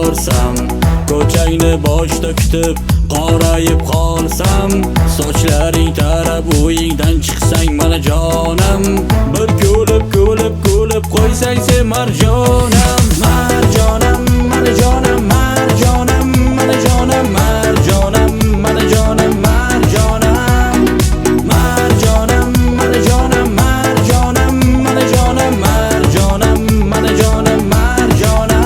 ko'rsam, ko'changni boshda kutib qorayib qolsam, sochlaring tarab uyingdan chiqsang mana jonim, bir kulib qo'ysang sen marjonim, marjonim, mana jonim, marjonim, mana jonim, marjonim, mana jonim, marjonim, marjonim, mana jonim, marjonim, mana jonim, marjonim, mana jonim, marjonim.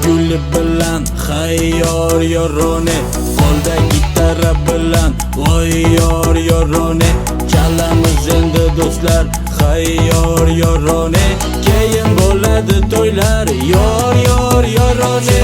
Guli bilan xayyor yorone, qo'lda gitara bilan voy yor yorone, chalamiz endi do'stlar xayyor yorone, keyin bo'ladi to'ylar yor yor yorone.